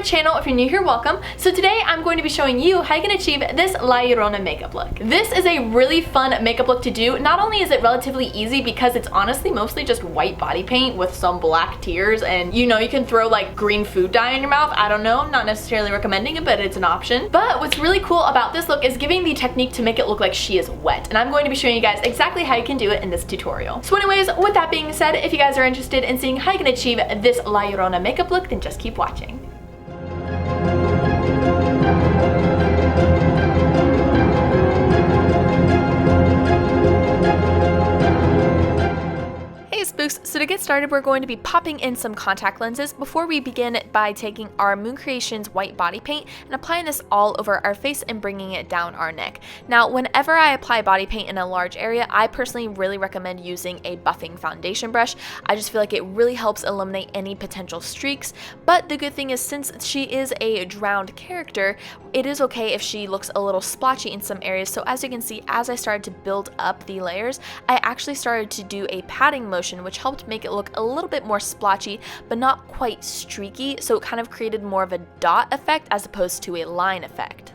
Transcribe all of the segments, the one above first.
Channel. If you're new here, welcome. So today I'm going to be showing you how you can achieve this Llorona makeup look. This is a really fun makeup look to do. Not only is it relatively easy because it's honestly mostly just white body paint with some black tears, and you know, you can throw like green food dye in your mouth. I don't know, not necessarily recommending it, but it's an option. But what's really cool about this look is giving the technique to make it look like she is wet, and I'm going to be showing you guys exactly how you can do it in this tutorial. So anyways, with that being said, if you guys are interested in seeing how you can achieve this Llorona makeup look, then just keep watching. Spooks. So to get started, we're going to be popping in some contact lenses before we begin by taking our myuu Creations white body paint and applying this all over our face and bringing it down our neck. Now, whenever I apply body paint in a large area, I personally really recommend using a buffing foundation brush. I just feel like it really helps eliminate any potential streaks. But the good thing is, since she is a drowned character, it is okay if she looks a little splotchy in some areas. So as you can see, as I started to build up the layers, I actually started to do a patting motion, which helped make it look a little bit more splotchy, but not quite streaky, so it kind of created more of a dot effect as opposed to a line effect.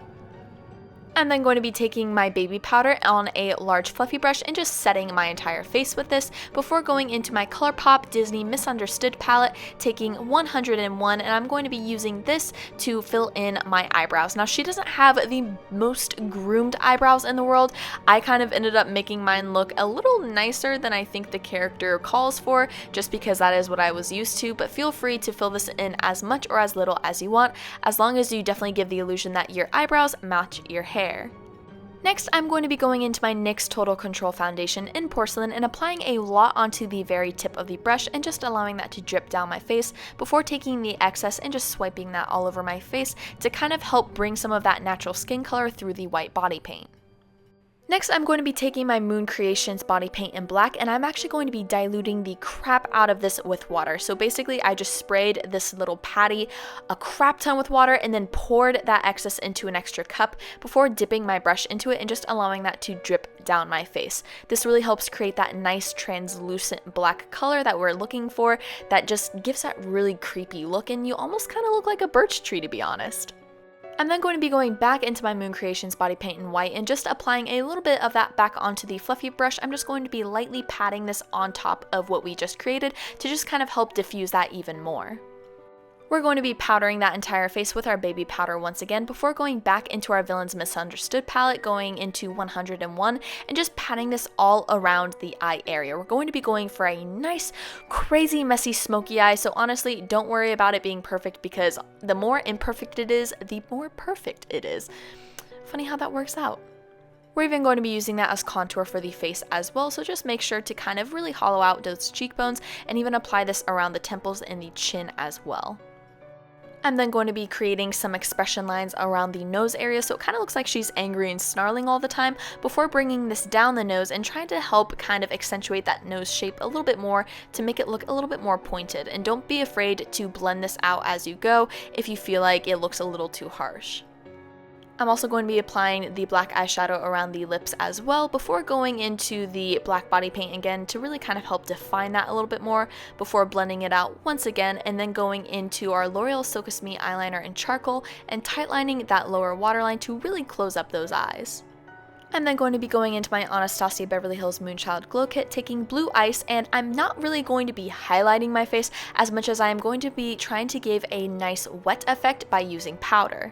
I'm then going to be taking my baby powder on a large fluffy brush and just setting my entire face with this before going into my ColourPop Disney Misunderstood palette, taking 101, and I'm going to be using this to fill in my eyebrows. Now, she doesn't have the most groomed eyebrows in the world. I kind of ended up making mine look a little nicer than I think the character calls for, just because that is what I was used to, but feel free to fill this in as much or as little as you want, as long as you definitely give the illusion that your eyebrows match your hair. Next, I'm going to be going into my NYX Total Control Foundation in Porcelain and applying a lot onto the very tip of the brush and just allowing that to drip down my face before taking the excess and just swiping that all over my face to kind of help bring some of that natural skin color through the white body paint. Next, I'm going to be taking my myuu Creations body paint in black, and I'm actually going to be diluting the crap out of this with water. So basically, I just sprayed this little patty a crap ton with water and then poured that excess into an extra cup before dipping my brush into it and just allowing that to drip down my face. This really helps create that nice translucent black color that we're looking for that just gives that really creepy look, and you almost kind of look like a birch tree, to be honest. I'm then going to be going back into my myuu Creations body paint in white and just applying a little bit of that back onto the fluffy brush. I'm just going to be lightly patting this on top of what we just created to just kind of help diffuse that even more. We're going to be powdering that entire face with our baby powder once again before going back into our Villains Misunderstood palette, going into 101, and just patting this all around the eye area. We're going to be going for a nice, crazy, messy, smoky eye, so honestly, don't worry about it being perfect, because the more imperfect it is, the more perfect it is. Funny how that works out. We're even going to be using that as contour for the face as well, so just make sure to kind of really hollow out those cheekbones and even apply this around the temples and the chin as well. I'm then going to be creating some expression lines around the nose area, so it kind of looks like she's angry and snarling all the time, before bringing this down the nose and trying to help kind of accentuate that nose shape a little bit more to make it look a little bit more pointed. And don't be afraid to blend this out as you go if you feel like it looks a little too harsh. I'm also going to be applying the black eyeshadow around the lips as well before going into the black body paint again to really kind of help define that a little bit more before blending it out once again, and then going into our L'Oreal Focus Me eyeliner in charcoal and tightlining that lower waterline to really close up those eyes. I'm then going to be going into my Anastasia Beverly Hills Moonchild Glow Kit, taking blue ice, and I'm not really going to be highlighting my face as much as I am going to be trying to give a nice wet effect by using powder.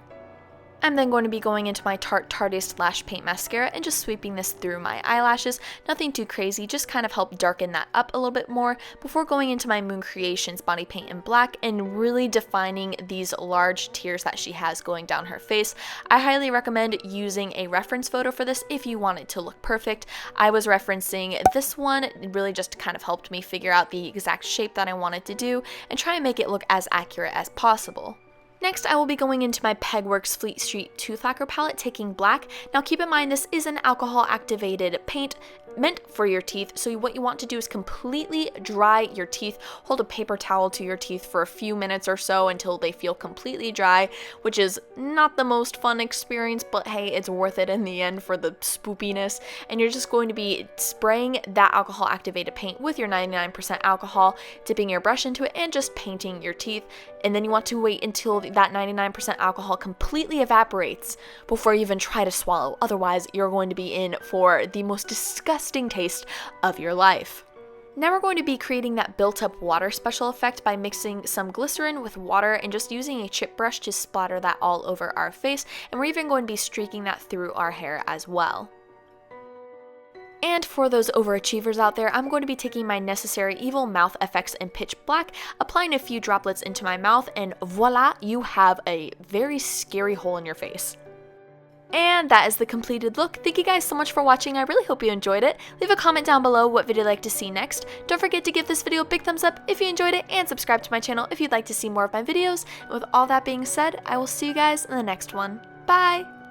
I'm then going to be going into my Tarte Lash Paint Mascara and just sweeping this through my eyelashes. Nothing too crazy, just kind of help darken that up a little bit more before going into my Moon Creations body paint in black and really defining these large tears that she has going down her face. I highly recommend using a reference photo for this if you want it to look perfect. I was referencing this one. It really just kind of helped me figure out the exact shape that I wanted to do and try and make it look as accurate as possible. Next, I will be going into my Pegworks Fleet Street Tooth Lacquer palette, taking black. Now keep in mind this is an alcohol activated paint meant for your teeth, so what you want to do is completely dry your teeth. Hold a paper towel to your teeth for a few minutes or so until they feel completely dry, which is not the most fun experience, but hey, it's worth it in the end for the spoopiness. And you're just going to be spraying that alcohol activated paint with your 99% alcohol, dipping your brush into it, and just painting your teeth. And then you want to wait until that 99% alcohol completely evaporates before you even try to swallow. Otherwise, you're going to be in for the most disgusting taste of your life. Now we're going to be creating that built-up water special effect by mixing some glycerin with water and just using a chip brush to splatter that all over our face, and we're even going to be streaking that through our hair as well. And for those overachievers out there, I'm going to be taking my Necessary Evil Mouth FX in pitch black, applying a few droplets into my mouth, and voila, you have a very scary hole in your face. And that is the completed look. Thank you guys so much for watching. I really hope you enjoyed it. Leave a comment down below what video you'd like to see next. Don't forget to give this video a big thumbs up if you enjoyed it, and subscribe to my channel if you'd like to see more of my videos. And with all that being said, I will see you guys in the next one. Bye!